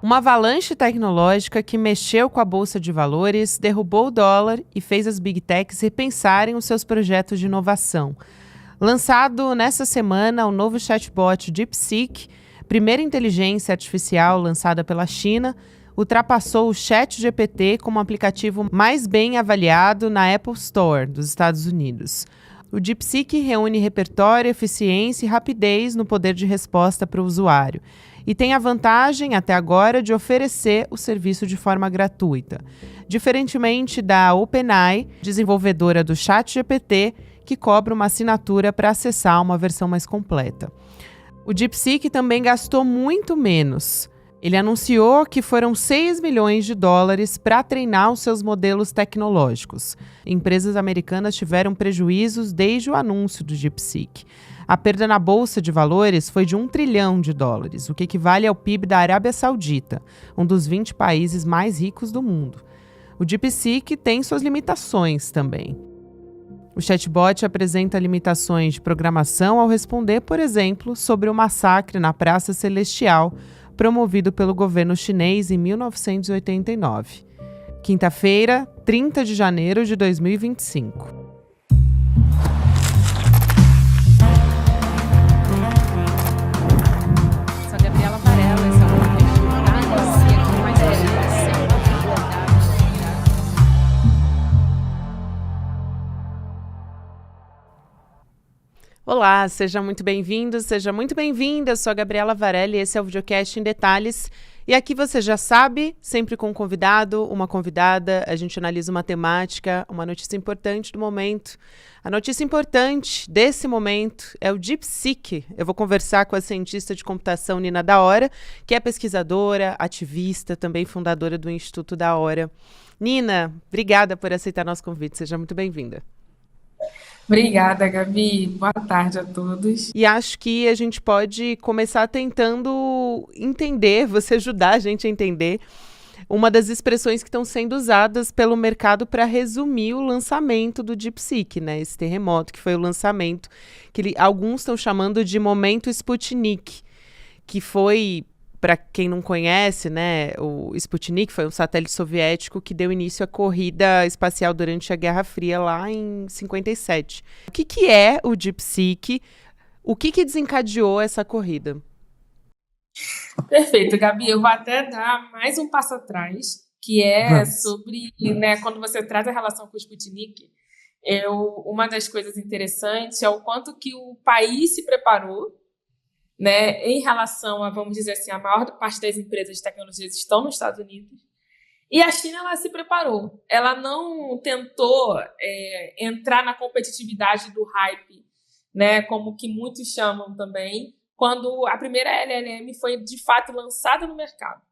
Uma avalanche tecnológica que mexeu com a bolsa de valores, derrubou o dólar e fez as big techs repensarem os seus projetos de inovação. Lançado nessa semana, o novo chatbot DeepSeek, primeira inteligência artificial lançada pela China, ultrapassou o ChatGPT como o aplicativo mais bem avaliado na Apple Store dos Estados Unidos. O DeepSeek reúne repertório, eficiência e rapidez no poder de resposta para o usuário e tem a vantagem, até agora, de oferecer o serviço de forma gratuita, diferentemente da OpenAI, desenvolvedora do ChatGPT, que cobra uma assinatura para acessar uma versão mais completa. O DeepSeek também gastou muito menos. Ele anunciou que foram 6 milhões de dólares para treinar os seus modelos tecnológicos. Empresas americanas tiveram prejuízos desde o anúncio do DeepSeek. A perda na bolsa de valores foi de 1 trilhão de dólares, o que equivale ao PIB da Arábia Saudita, um dos 20 países mais ricos do mundo. O DeepSeek tem suas limitações também. O chatbot apresenta limitações de programação ao responder, por exemplo, sobre o massacre na Praça Celestial, promovido pelo governo chinês em 1989. Quinta-feira, 30 de janeiro de 2025. Sou Gabriela Varela, esse é o podcast aqui mais Olá, seja muito bem-vindo, seja muito bem-vinda. Eu sou a Gabriela Varela e esse é o Videocast em Detalhes. E aqui você já sabe, sempre com um convidado, uma convidada, a gente analisa uma temática, uma notícia importante do momento. A notícia importante desse momento é o DeepSeek. Eu vou conversar com a cientista de computação Nina Da Hora, que é pesquisadora, ativista, também fundadora do Instituto Da Hora. Nina, obrigada por aceitar nosso convite, seja muito bem-vinda. Obrigada, Gabi. Boa tarde a todos. E acho que a gente pode começar tentando entender, você ajudar a gente a entender uma das expressões que estão sendo usadas pelo mercado para resumir o lançamento do DeepSeek, né? Esse terremoto que foi o lançamento, que alguns estão chamando de momento Sputnik, que foi, para quem não conhece, né, o Sputnik foi um satélite soviético que deu início à corrida espacial durante a Guerra Fria lá em 57. O que é o DeepSeek? O que desencadeou essa corrida? Perfeito, Gabi. Eu vou até dar mais um passo atrás, que é sobre, né, quando você traz a relação com o Sputnik, uma das coisas interessantes é o quanto que o país se preparou, né, em relação a, vamos dizer assim, a maior parte das empresas de tecnologias estão nos Estados Unidos. E a China, ela se preparou. Ela não tentou entrar na competitividade do hype, né, como que muitos chamam também, quando a primeira LLM foi, de fato, lançada no mercado.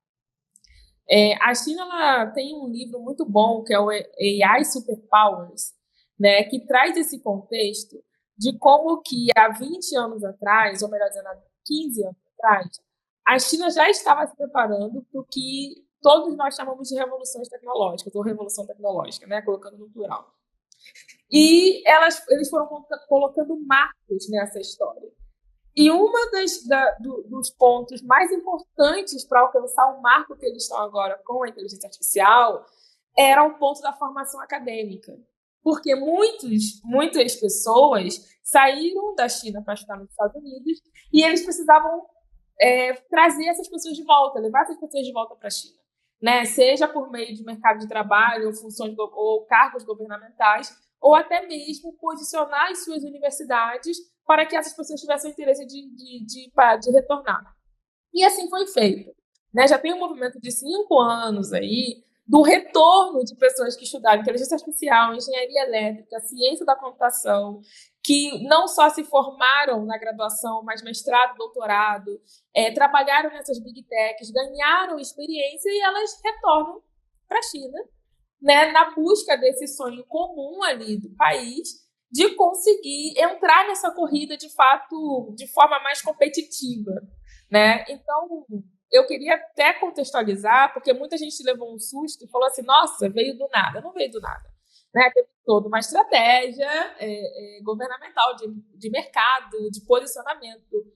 A China ela tem um livro muito bom, que é o AI Superpowers, né, que traz esse contexto de como que há 20 anos atrás, ou melhor dizendo, há 15 anos atrás, a China já estava se preparando para o que todos nós chamamos de revoluções tecnológicas, ou revolução tecnológica, né, colocando no plural. E eles foram colocando marcos nessa história. E dos pontos mais importantes para alcançar o marco que eles estão agora com a inteligência artificial era o ponto da formação acadêmica. Porque muitas pessoas saíram da China para estudar nos Estados Unidos e eles precisavam trazer essas pessoas de volta, levar essas pessoas de volta para a China, né? Seja por meio de mercado de trabalho, ou cargos governamentais, ou até mesmo posicionar as suas universidades para que essas pessoas tivessem interesse de retornar. E assim foi feito, né? Já tem um movimento de 5 anos aí do retorno de pessoas que estudaram inteligência artificial, engenharia elétrica, ciência da computação, que não só se formaram na graduação, mas mestrado, doutorado, trabalharam nessas big techs, ganharam experiência e elas retornam para a China, né, na busca desse sonho comum ali do país, de conseguir entrar nessa corrida, de fato, de forma mais competitiva, né? Então, eu queria até contextualizar, porque muita gente levou um susto e falou assim, nossa, veio do nada. Não veio do nada, né? Teve toda uma estratégia governamental, de mercado, de posicionamento,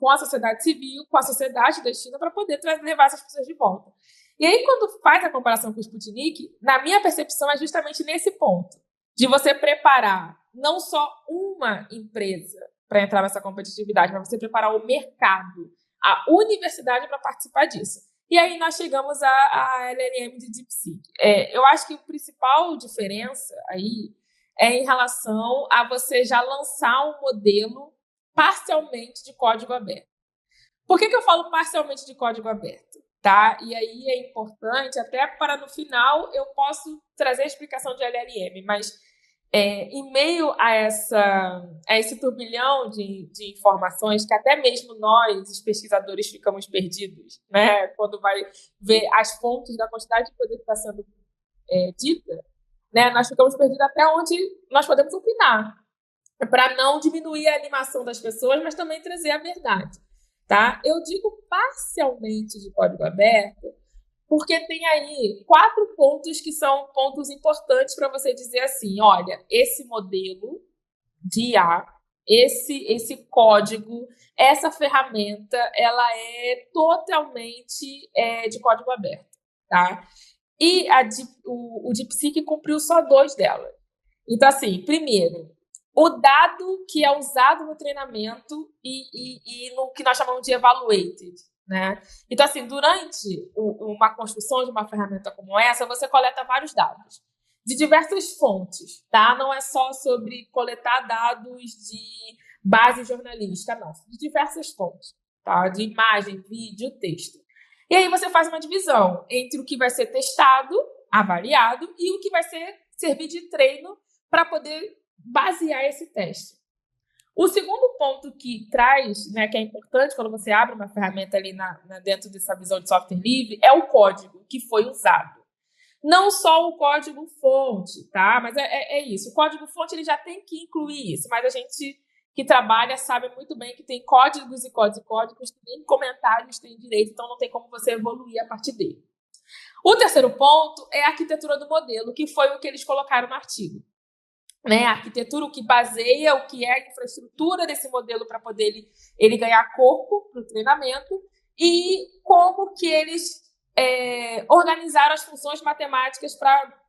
com a sociedade civil, com a sociedade da China, para poder levar essas pessoas de volta. E aí, quando faz a comparação com o Sputnik, na minha percepção, é justamente nesse ponto, de você preparar não só uma empresa para entrar nessa competitividade, mas você preparar o mercado, a universidade para participar disso. E aí nós chegamos à LLM de DeepSeek. Eu acho que a principal diferença aí é em relação a você já lançar um modelo parcialmente de código aberto. Por que eu falo parcialmente de código aberto? Tá? E aí é importante, até para no final eu posso trazer a explicação de LLM, mas em meio a esse turbilhão de informações que até mesmo nós, os pesquisadores, ficamos perdidos, né? Quando vai ver as fontes da quantidade de poder que está sendo dita, né? Nós ficamos perdidos até onde nós podemos opinar, para não diminuir a animação das pessoas, mas também trazer a verdade. Tá? Eu digo parcialmente de código aberto, porque tem aí 4 pontos que são pontos importantes para você dizer assim, olha, esse modelo de IA, esse código, essa ferramenta, ela é totalmente de código aberto, tá? E o DeepSeek cumpriu só 2 delas. Então, assim, primeiro, o dado que é usado no treinamento e no que nós chamamos de evaluated, né? Então, assim, durante uma construção de uma ferramenta como essa, você coleta vários dados de diversas fontes, tá? Não é só sobre coletar dados de base jornalística, não. De diversas fontes, tá? De imagem, vídeo, texto. E aí você faz uma divisão entre o que vai ser testado, avaliado, e o que vai servir de treino para poder basear esse teste. O segundo ponto que traz, né, que é importante quando você abre uma ferramenta ali dentro dessa visão de software livre, é o código que foi usado. Não só o código-fonte, tá? Mas é isso. O código-fonte ele já tem que incluir isso, mas a gente que trabalha sabe muito bem que tem códigos e códigos que nem comentários têm direito, então não tem como você evoluir a partir dele. O terceiro ponto é a arquitetura do modelo, que foi o que eles colocaram no artigo. Né, a arquitetura, o que baseia, o que é a infraestrutura desse modelo para poder ele ganhar corpo para o treinamento e como que eles organizaram as funções matemáticas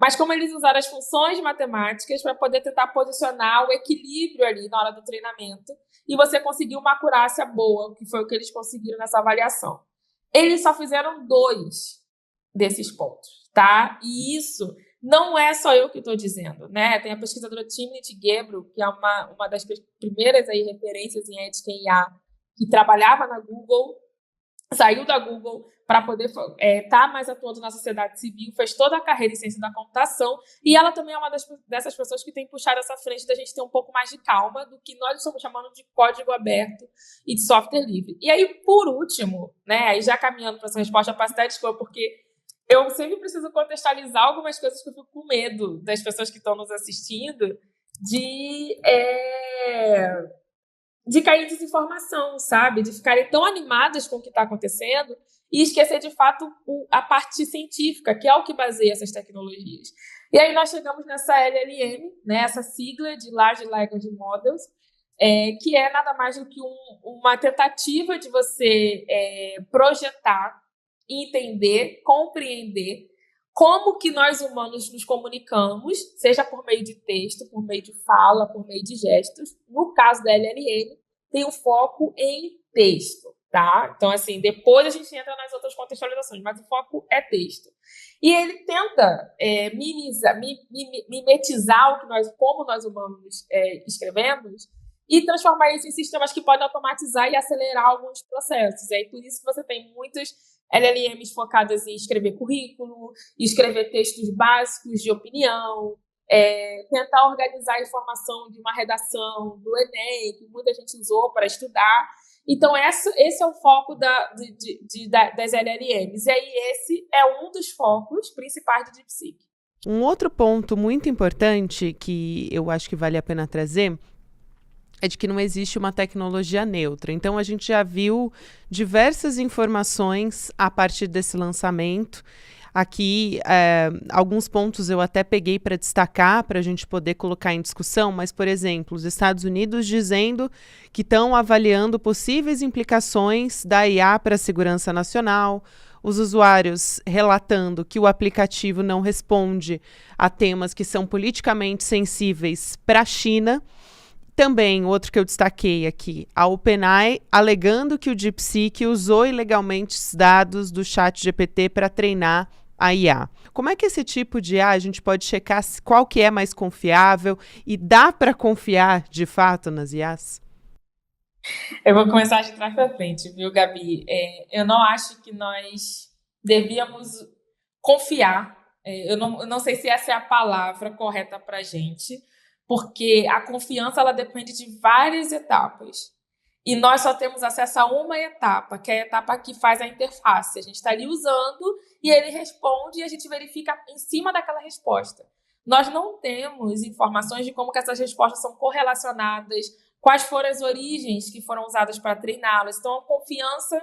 mas como eles usaram as funções matemáticas para poder tentar posicionar o equilíbrio ali na hora do treinamento e você conseguir uma acurácia boa, que foi o que eles conseguiram nessa avaliação. Eles só fizeram 2 desses pontos, tá? E isso não é só eu que estou dizendo, né? Tem a pesquisadora Timnit Gebru, que é uma das primeiras aí referências em ética em IA, que trabalhava na Google, saiu da Google para poder estar mais atuando na sociedade civil, fez toda a carreira em ciência da computação, e ela também é uma dessas pessoas que tem puxado essa frente da gente ter um pouco mais de calma do que nós estamos chamando de código aberto e de software livre. E aí, por último, né, aí já caminhando para essa resposta, eu peço até desculpa, porque eu sempre preciso contextualizar algumas coisas que eu fico com medo das pessoas que estão nos assistindo de cair em desinformação, sabe? De ficarem tão animadas com o que está acontecendo e esquecer, de fato, a parte científica, que é o que baseia essas tecnologias. E aí nós chegamos nessa LLM, né, essa sigla de Large Language Models, que é nada mais do que uma tentativa de você projetar, entender, compreender como que nós humanos nos comunicamos, seja por meio de texto, por meio de fala, por meio de gestos. No caso da LLM, tem um foco em texto, tá? Então, assim, depois a gente entra nas outras contextualizações, mas o foco é texto. E ele tenta mimetizar como nós humanos escrevemos e transformar isso em sistemas que podem automatizar e acelerar alguns processos. E aí, por isso que você tem muitas LLMs focadas em escrever currículo, escrever textos básicos de opinião, tentar organizar a informação de uma redação do Enem, que muita gente usou para estudar. Então, esse é o foco das LLMs. E aí, esse é um dos focos principais do DeepSeek. Um outro ponto muito importante que eu acho que vale a pena trazer é de que não existe uma tecnologia neutra. Então, a gente já viu diversas informações a partir desse lançamento. Aqui, alguns pontos eu até peguei para destacar, para a gente poder colocar em discussão, mas, por exemplo, os Estados Unidos dizendo que estão avaliando possíveis implicações da IA para a segurança nacional, os usuários relatando que o aplicativo não responde a temas que são politicamente sensíveis para a China. Também, outro que eu destaquei aqui, a OpenAI alegando que o DeepSeek usou ilegalmente os dados do ChatGPT para treinar a IA. Como é que esse tipo de IA a gente pode checar qual que é mais confiável e dá para confiar de fato nas IAs? Eu vou começar de trás para frente, viu, Gabi? Eu não acho que nós devíamos confiar. Eu não sei se essa é a palavra correta para a gente, porque a confiança ela depende de várias etapas. E nós só temos acesso a uma etapa, que é a etapa que faz a interface. A gente está ali usando e ele responde e a gente verifica em cima daquela resposta. Nós não temos informações de como que essas respostas são correlacionadas, quais foram as origens que foram usadas para treiná-las. Então, a confiança,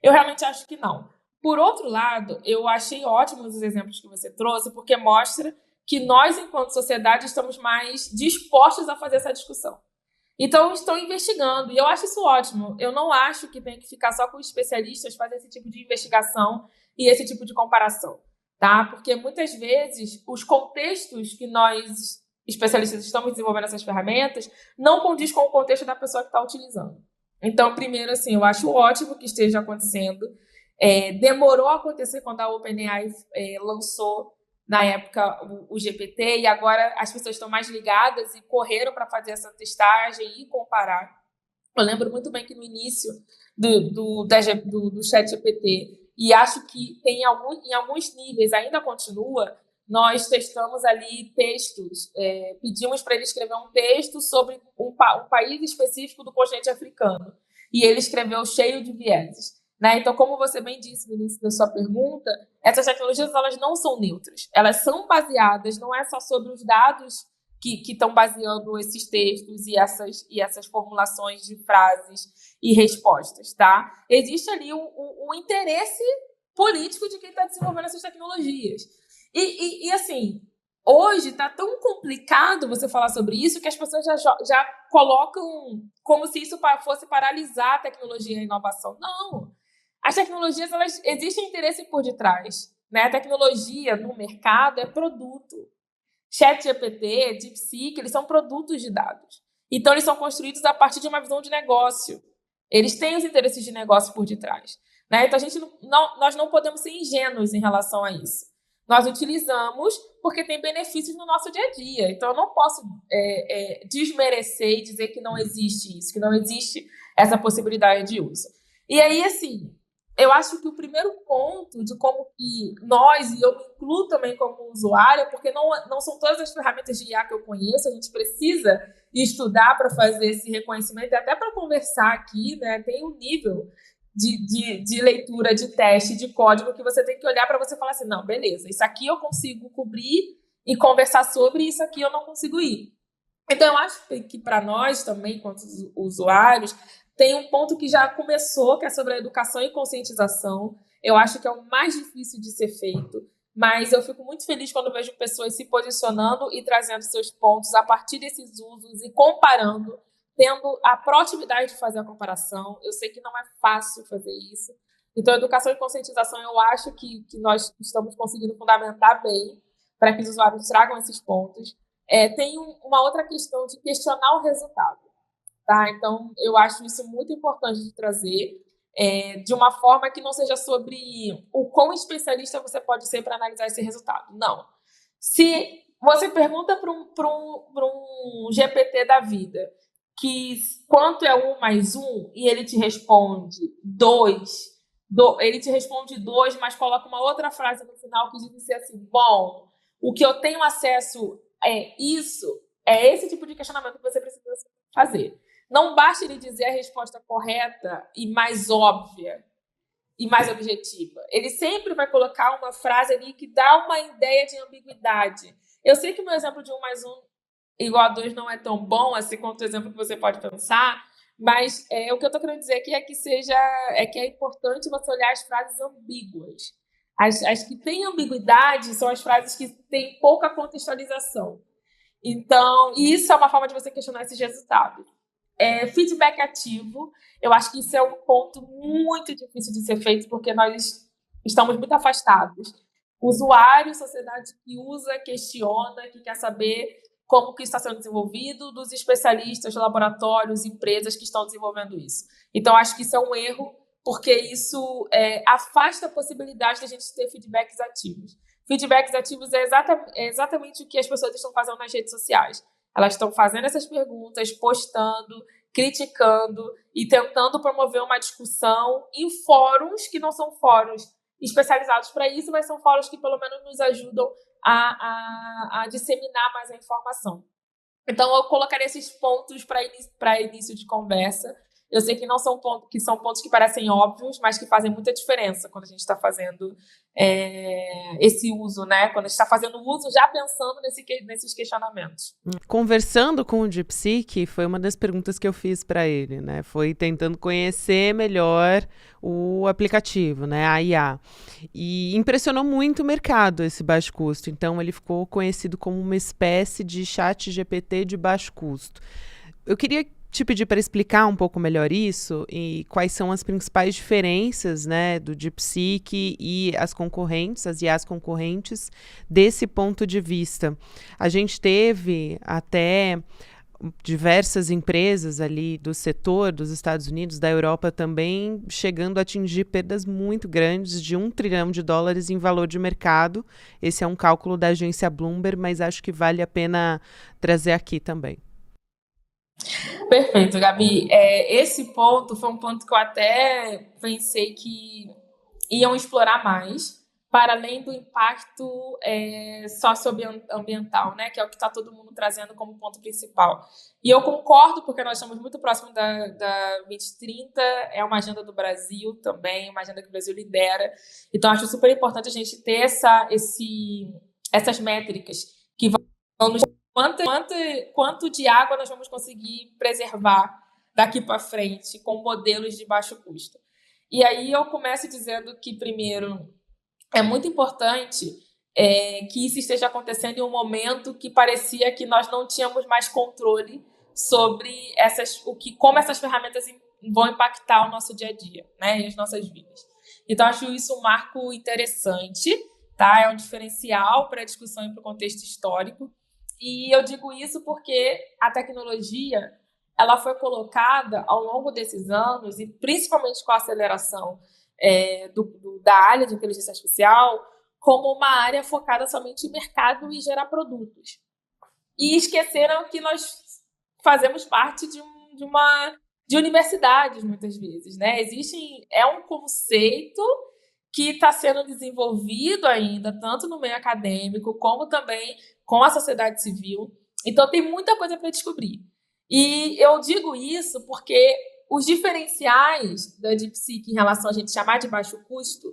eu realmente acho que não. Por outro lado, eu achei ótimos os exemplos que você trouxe, porque mostra que nós, enquanto sociedade, estamos mais dispostos a fazer essa discussão. Então, estou investigando, e eu acho isso ótimo. Eu não acho que tem que ficar só com especialistas fazer esse tipo de investigação e esse tipo de comparação, tá? Porque, muitas vezes, os contextos que nós, especialistas, estamos desenvolvendo essas ferramentas não condiz com o contexto da pessoa que está utilizando. Então, primeiro, assim, eu acho ótimo que esteja acontecendo. Demorou a acontecer quando a OpenAI lançou na época o GPT, e agora as pessoas estão mais ligadas e correram para fazer essa testagem e comparar. Eu lembro muito bem que no início do chat GPT, e acho que em alguns níveis ainda continua, nós testamos ali textos, pedimos para ele escrever um texto sobre um país específico do continente africano, e ele escreveu cheio de vieses. Né? Então, como você bem disse no início da sua pergunta, essas tecnologias elas não são neutras. Elas são baseadas, não é só sobre os dados que estão baseando esses textos e essas formulações de frases e respostas. Tá? Existe ali um interesse político de quem está desenvolvendo essas tecnologias. E assim, hoje está tão complicado você falar sobre isso que as pessoas já colocam como se isso fosse paralisar a tecnologia e a inovação. Não! As tecnologias, elas existem interesse por detrás. Né? A tecnologia no mercado é produto. ChatGPT, DeepSeek, eles são produtos de dados. Então, eles são construídos a partir de uma visão de negócio. Eles têm os interesses de negócio por detrás. Né? Então, nós não podemos ser ingênuos em relação a isso. Nós utilizamos porque tem benefícios no nosso dia a dia. Então, eu não posso desmerecer e dizer que não existe isso, que não existe essa possibilidade de uso. E aí, assim, eu acho que o primeiro ponto de como que nós, e eu me incluo também como usuária, porque não são todas as ferramentas de IA que eu conheço, a gente precisa estudar para fazer esse reconhecimento e até para conversar aqui, né? Tem um nível de leitura, de teste, de código que você tem que olhar para você falar assim, não, beleza, isso aqui eu consigo cobrir e conversar sobre, isso aqui eu não consigo ir. Então, eu acho que para nós também, enquanto usuários, tem um ponto que já começou, que é sobre a educação e conscientização. Eu acho que é o mais difícil de ser feito, mas eu fico muito feliz quando vejo pessoas se posicionando e trazendo seus pontos a partir desses usos e comparando, tendo a proatividade de fazer a comparação. Eu sei que não é fácil fazer isso. Então, educação e conscientização, eu acho que nós estamos conseguindo fundamentar bem para que os usuários tragam esses pontos. Tem uma outra questão de questionar o resultado. Tá? Então, eu acho isso muito importante de trazer, de uma forma que não seja sobre o quão especialista você pode ser para analisar esse resultado. Não. Se você pergunta para um GPT da vida que quanto é 1 mais 1 e ele te responde 2, ele te responde 2, mas coloca uma outra frase no final que diz assim, bom, o que eu tenho acesso é isso, é esse tipo de questionamento que você precisa fazer. Não basta ele dizer a resposta correta e mais óbvia e mais objetiva. Ele sempre vai colocar uma frase ali que dá uma ideia de ambiguidade. Eu sei que o meu exemplo de 1 mais 1 igual a 2 não é tão bom assim quanto o exemplo que você pode pensar, mas o que eu estou querendo dizer aqui é que é importante você olhar as frases ambíguas. As que têm ambiguidade são as frases que têm pouca contextualização. Então, isso é uma forma de você questionar esses resultados. Feedback ativo, eu acho que isso é um ponto muito difícil de ser feito, porque nós estamos muito afastados. Usuário, sociedade que usa, questiona, que quer saber como que está sendo desenvolvido, dos especialistas, laboratórios, empresas que estão desenvolvendo isso. Então, acho que isso é um erro, porque isso afasta a possibilidade de a gente ter feedbacks ativos. Feedbacks ativos é exatamente o que as pessoas estão fazendo nas redes sociais. Elas estão fazendo essas perguntas, postando, criticando e tentando promover uma discussão em fóruns que não são fóruns especializados para isso, mas são fóruns que pelo menos nos ajudam a disseminar mais a informação. Então, eu colocaria esses pontos para início de conversa. Eu sei que são pontos que parecem óbvios, mas que fazem muita diferença quando a gente está fazendo esse uso, né? Quando a gente está fazendo o uso já pensando nesses questionamentos. Conversando com o DeepSeek, foi uma das perguntas que eu fiz para ele, né? Foi tentando conhecer melhor o aplicativo, né? A IA. E impressionou muito o mercado esse baixo custo. Então, ele ficou conhecido como uma espécie de chat GPT de baixo custo. Eu queria te pedir para explicar um pouco melhor isso e quais são as principais diferenças, né, do DeepSeek e as IAs concorrentes desse ponto de vista. A gente teve até diversas empresas ali do setor dos Estados Unidos, da Europa também, chegando a atingir perdas muito grandes de $1 trilhão em valor de mercado. Esse é um cálculo da agência Bloomberg, mas acho que vale a pena trazer aqui também. Perfeito, Gabi. Esse ponto foi um ponto que eu até pensei que iam explorar mais, para além do impacto socioambiental, né, que é o que está todo mundo trazendo como ponto principal. E eu concordo, porque nós estamos muito próximos da 2030, é uma agenda do Brasil também, uma agenda que o Brasil lidera. Então, acho super importante a gente ter essas métricas que vão nos quanto de água nós vamos conseguir preservar daqui para frente com modelos de baixo custo. E aí eu começo dizendo que, primeiro, é muito importante que isso esteja acontecendo em um momento que parecia que nós não tínhamos mais controle sobre como essas ferramentas vão impactar o nosso dia a dia, né, e as nossas vidas. Então, acho isso um marco interessante, tá? É um diferencial para a discussão e para o contexto histórico. E eu digo isso porque a tecnologia ela foi colocada ao longo desses anos, e principalmente com a aceleração da área de inteligência artificial, como uma área focada somente em mercado e gerar produtos. E esqueceram que nós fazemos parte de universidades, muitas vezes, né? É um conceito que está sendo desenvolvido ainda, tanto no meio acadêmico, como também com a sociedade civil. Então, tem muita coisa para descobrir. E eu digo isso porque os diferenciais da DeepSeek em relação a gente chamar de baixo custo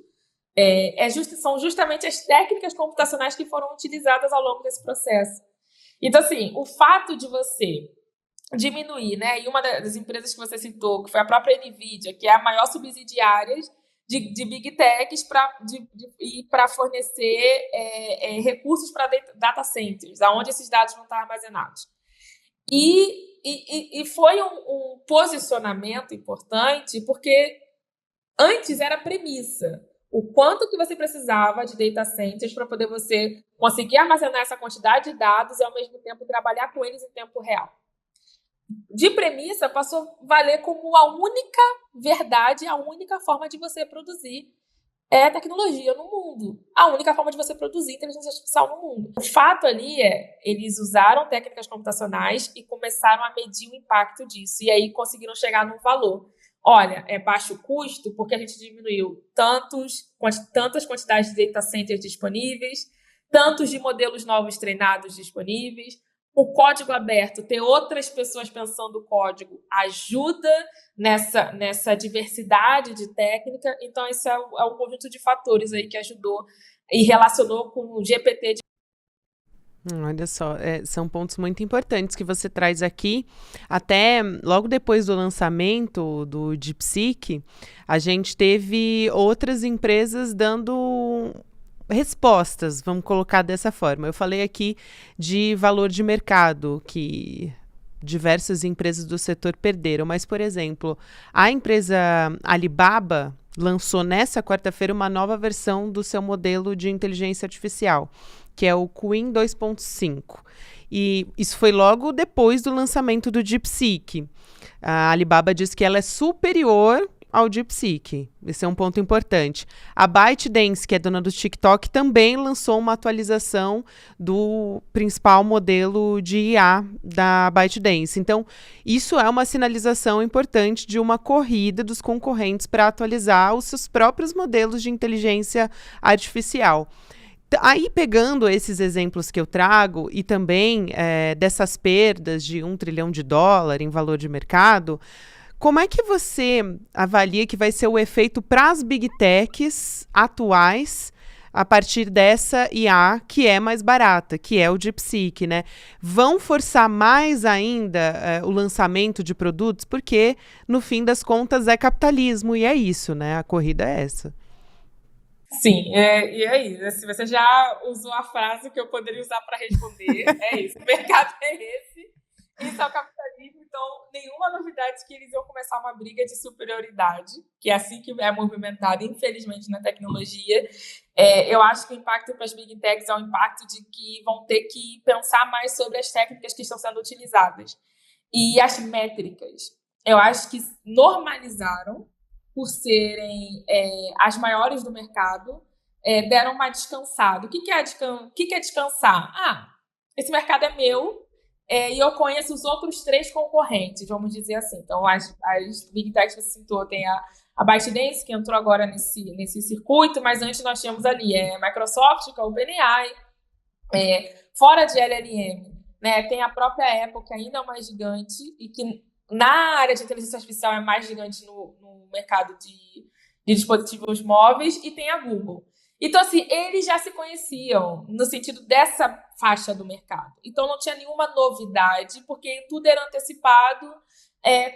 são justamente as técnicas computacionais que foram utilizadas ao longo desse processo. Então, assim, o fato de você diminuir, né? E uma das empresas que você citou, que foi a própria NVIDIA, que é a maior subsidiária de Big Techs para fornecer recursos para data centers, onde esses dados vão estar armazenados. E foi um posicionamento importante, porque antes era premissa. O quanto que você precisava de data centers para poder você conseguir armazenar essa quantidade de dados e, ao mesmo tempo, trabalhar com eles em tempo real. De premissa, passou a valer como a única verdade, a única forma de você produzir tecnologia no mundo. A única forma de você produzir inteligência artificial no mundo. O fato ali eles usaram técnicas computacionais e começaram a medir o impacto disso. E aí conseguiram chegar num valor. Olha, é baixo custo porque a gente diminuiu tantas quantidades de data centers disponíveis, tantos de modelos novos treinados disponíveis. O código aberto, ter outras pessoas pensando o código, ajuda nessa diversidade de técnica. Então, esse é um conjunto de fatores aí que ajudou e relacionou com o GPT. Olha só, são pontos muito importantes que você traz aqui. Até logo depois do lançamento do DeepSeek, a gente teve outras empresas dando respostas, vamos colocar dessa forma. Eu falei aqui de valor de mercado, que diversas empresas do setor perderam, mas, por exemplo, a empresa Alibaba lançou nessa quarta-feira uma nova versão do seu modelo de inteligência artificial, que é o Qwen 2.5. E isso foi logo depois do lançamento do DeepSeek. A Alibaba diz que ela é superior ao DeepSeek. Esse é um ponto importante. A ByteDance, que é dona do TikTok, também lançou uma atualização do principal modelo de IA da ByteDance. Então, isso é uma sinalização importante de uma corrida dos concorrentes para atualizar os seus próprios modelos de inteligência artificial. Aí, pegando esses exemplos que eu trago e também dessas perdas de US$ 1 trilhão em valor de mercado, como é que você avalia que vai ser o efeito para as Big Techs atuais a partir dessa IA que é mais barata, que é o DeepSeek, né? Vão forçar mais ainda o lançamento de produtos? Porque, no fim das contas, é capitalismo e é isso, né? A corrida é essa. Sim, e é isso. Assim, você já usou a frase que eu poderia usar para responder. É isso, o mercado é esse. Isso é o capitalismo, então nenhuma novidade que eles iam começar uma briga de superioridade, que é assim que é movimentado, infelizmente, na tecnologia. Eu acho que o impacto para as Big Techs é um impacto de que vão ter que pensar mais sobre as técnicas que estão sendo utilizadas. E as métricas, eu acho que normalizaram por serem as maiores do mercado, deram uma descansada. O que é descansar? Esse mercado é meu, e eu conheço os outros 3 concorrentes, vamos dizer assim. Então, as Big Techs que você citou, tem a ByteDance, que entrou agora nesse circuito, mas antes nós tínhamos ali a Microsoft, que é o OpenAI, fora de LLM, né, tem a própria Apple, que ainda é mais gigante, e que na área de inteligência artificial é mais gigante no mercado de dispositivos móveis, e tem a Google. Então, assim, eles já se conheciam no sentido dessa faixa do mercado. Então, não tinha nenhuma novidade, porque tudo era antecipado,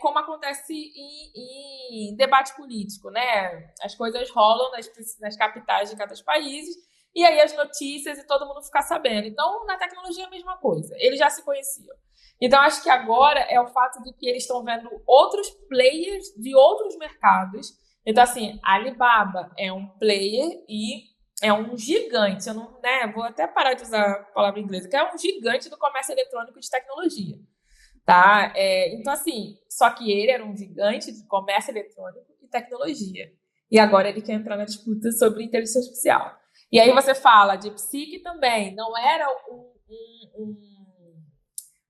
como acontece em debate político, né? As coisas rolam nas capitais de cada país, e aí as notícias e todo mundo fica sabendo. Então, na tecnologia é a mesma coisa. Eles já se conheciam. Então, acho que agora é o fato de que eles estão vendo outros players de outros mercados. Então, assim, a Alibaba é um player e é um gigante. Eu não, né, vou até parar de usar a palavra inglesa, que é um gigante do comércio eletrônico de tecnologia. Tá? Então, assim, só que ele era um gigante de comércio eletrônico e tecnologia. E agora ele quer entrar na disputa sobre inteligência artificial. E aí você fala, DeepSeek também não era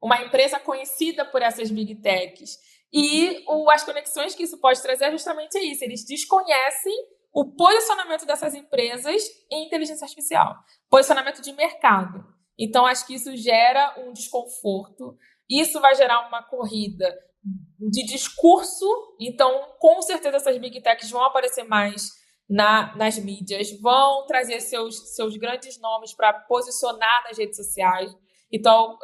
uma empresa conhecida por essas Big Techs. E as conexões que isso pode trazer é justamente isso. Eles desconhecem o posicionamento dessas empresas em inteligência artificial. Posicionamento de mercado. Então, acho que isso gera um desconforto. Isso vai gerar uma corrida de discurso. Então, com certeza, essas Big Techs vão aparecer mais nas mídias, vão trazer seus grandes nomes para posicionar nas redes sociais. Então,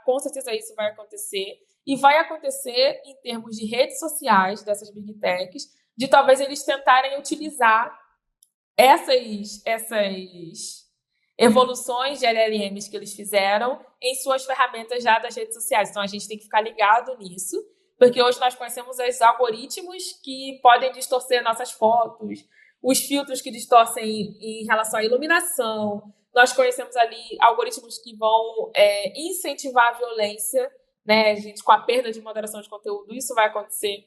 com certeza isso vai acontecer. E vai acontecer em termos de redes sociais dessas Big Techs, de talvez eles tentarem utilizar essas evoluções de LLMs que eles fizeram em suas ferramentas já das redes sociais. Então, a gente tem que ficar ligado nisso, porque hoje nós conhecemos os algoritmos que podem distorcer nossas fotos, os filtros que distorcem em relação à iluminação. Nós conhecemos ali algoritmos que vão incentivar a violência, né, gente, com a perda de moderação de conteúdo, isso vai acontecer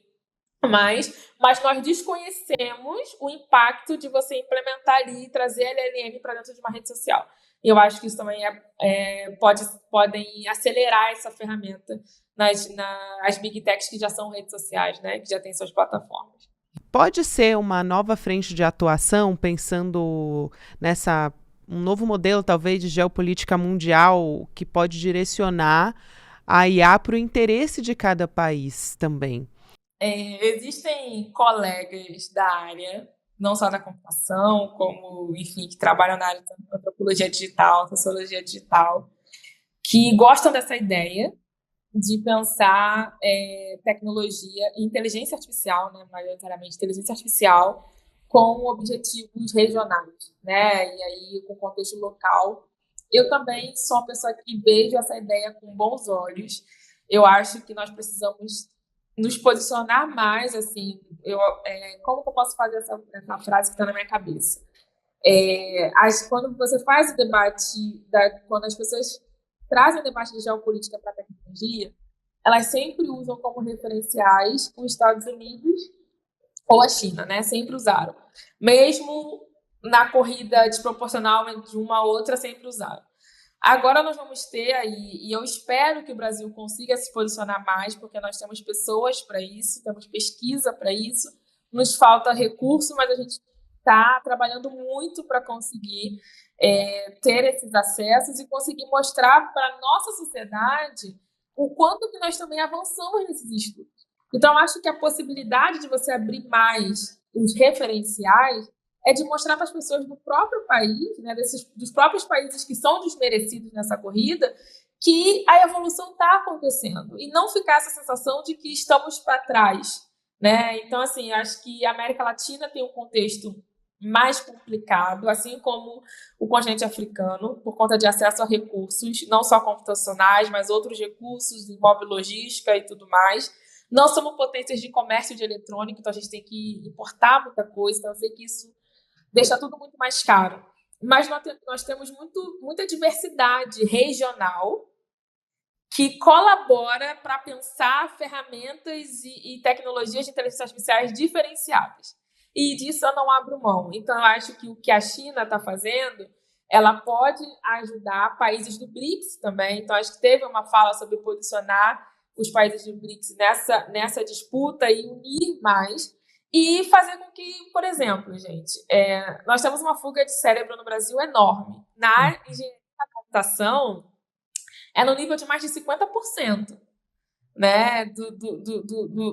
mais, mas nós desconhecemos o impacto de você implementar ali e trazer LLM para dentro de uma rede social. E eu acho que isso também podem acelerar essa ferramenta nas Big Techs que já são redes sociais, né, que já têm suas plataformas. Pode ser uma nova frente de atuação, pensando um novo modelo, talvez, de geopolítica mundial que pode direcionar a IA para o interesse de cada país também. Existem colegas da área, não só da computação, como, enfim, que trabalham na área de antropologia digital, sociologia digital, que gostam dessa ideia de pensar tecnologia e inteligência artificial, né, majoritariamente inteligência artificial, com objetivos regionais, né? E aí, com contexto local. Eu também sou uma pessoa que vejo essa ideia com bons olhos. Eu acho que nós precisamos nos posicionar mais, assim, como que eu posso fazer essa frase que está na minha cabeça? Quando você faz o debate, quando as pessoas trazem o debate de geopolítica para a tecnologia, elas sempre usam como referenciais os Estados Unidos ou a China, né? Sempre usaram. Mesmo na corrida desproporcional de uma a outra, sempre usaram. Agora nós vamos ter aí, e eu espero que o Brasil consiga se posicionar mais, porque nós temos pessoas para isso, temos pesquisa para isso, nos falta recurso, mas a gente está trabalhando muito para conseguir ter esses acessos e conseguir mostrar para a nossa sociedade o quanto que nós também avançamos nesses estudos. Então, eu acho que a possibilidade de você abrir mais os referenciais é de mostrar para as pessoas do próprio país, né, dos próprios países que são desmerecidos nessa corrida, que a evolução está acontecendo e não ficar essa sensação de que estamos para trás, né? Então, assim, acho que a América Latina tem um contexto mais complicado, assim como o continente africano, por conta de acesso a recursos, não só computacionais, mas outros recursos, envolve logística e tudo mais. Não somos potências de comércio de eletrônico, então a gente tem que importar muita coisa, então eu sei que isso deixa tudo muito mais caro. Mas nós temos muita diversidade regional que colabora para pensar ferramentas e tecnologias de inteligência artificiais diferenciadas. E disso eu não abro mão. Então, eu acho que o que a China está fazendo, ela pode ajudar países do BRICS também. Então, acho que teve uma fala sobre posicionar os países do BRICS nessa disputa e unir mais. E fazer com que, por exemplo, gente, nós temos uma fuga de cérebro no Brasil enorme. Na engenharia da computação, é no nível de mais de 50%. Né,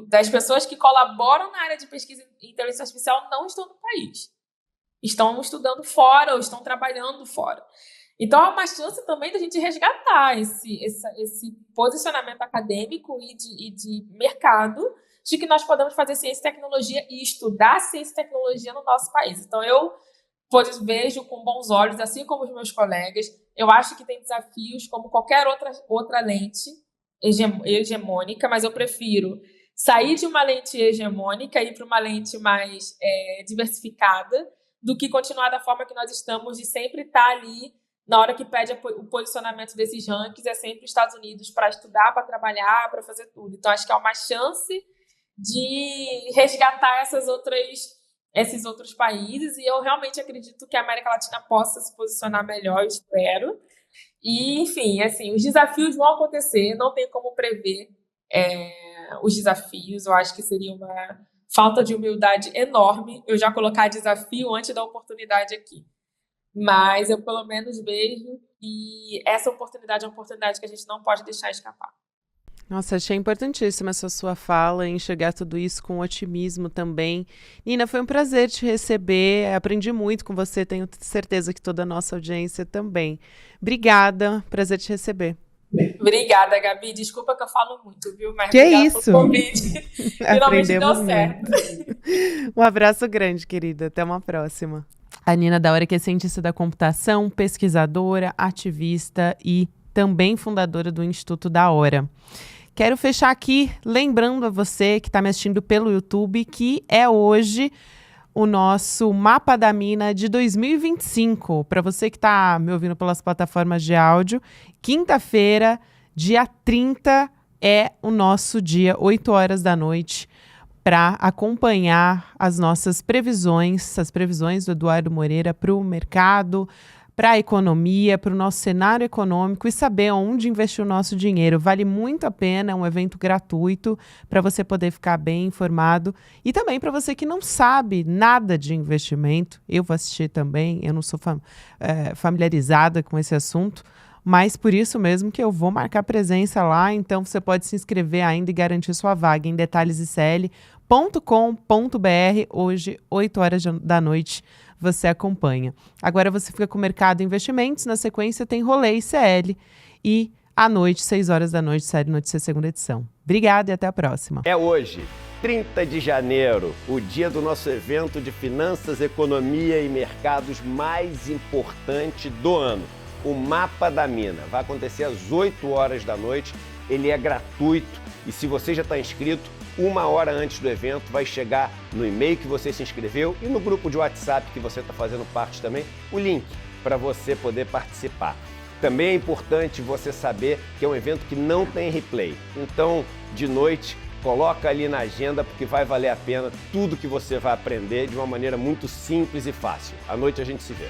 das pessoas que colaboram na área de pesquisa em inteligência artificial não estão no país. Estão estudando fora ou estão trabalhando fora. Então, é uma chance também da gente resgatar esse posicionamento acadêmico e de mercado de que nós podemos fazer ciência e tecnologia e estudar ciência e tecnologia no nosso país. Então, eu vejo com bons olhos, assim como os meus colegas. Eu acho que tem desafios como qualquer outra lente hegemônica, mas eu prefiro sair de uma lente hegemônica e ir para uma lente mais diversificada do que continuar da forma que nós estamos de sempre estar ali na hora que pede o posicionamento desses rankings, é sempre os Estados Unidos para estudar, para trabalhar, para fazer tudo. Então, acho que é uma chance de resgatar esses outros países e eu realmente acredito que a América Latina possa se posicionar melhor, eu espero. E, enfim, assim, os desafios vão acontecer, não tem como prever os desafios. Eu acho que seria uma falta de humildade enorme eu já colocar desafio antes da oportunidade aqui. Mas eu, pelo menos, vejo que essa oportunidade é uma oportunidade que a gente não pode deixar escapar. Nossa, achei importantíssima essa sua fala, enxergar tudo isso com otimismo também. Nina, foi um prazer te receber, aprendi muito com você, tenho certeza que toda a nossa audiência também. Obrigada, prazer te receber. Obrigada, Gabi, desculpa que eu falo muito, viu? Mas que isso? Pelo convite. Finalmente deu certo. Um abraço grande, querida, até uma próxima. A Nina da Hora, que é cientista da computação, pesquisadora, ativista e também fundadora do Instituto da Hora. Quero fechar aqui lembrando a você que está me assistindo pelo YouTube que é hoje o nosso Mapa da Mina de 2025. Para você que está me ouvindo pelas plataformas de áudio, quinta-feira, dia 30, é o nosso dia, 8 horas da noite, para acompanhar as nossas previsões, as previsões do Eduardo Moreira para o mercado, para a economia, para o nosso cenário econômico e saber onde investir o nosso dinheiro. Vale muito a pena, é um evento gratuito para você poder ficar bem informado e também para você que não sabe nada de investimento. Eu vou assistir também, eu não sou familiarizada com esse assunto, mas por isso mesmo que eu vou marcar presença lá, então você pode se inscrever ainda e garantir sua vaga em detalhesicl.com.br, hoje, 8 horas da noite, você acompanha. Agora você fica com o Mercado Investimentos, na sequência tem Rolê ICL e à noite, 6 horas da noite, Série Notícia, segunda edição. Obrigada e até a próxima. É hoje. 30 de janeiro, o dia do nosso evento de finanças, economia e mercados mais importante do ano, o Mapa da Mina. Vai acontecer às 8 horas da noite, ele é gratuito e se você já está inscrito, 1 hora antes do evento vai chegar no e-mail que você se inscreveu e no grupo de WhatsApp que você está fazendo parte também, o link para você poder participar. Também é importante você saber que é um evento que não tem replay, então de noite coloca ali na agenda porque vai valer a pena tudo que você vai aprender de uma maneira muito simples e fácil. À noite a gente se vê.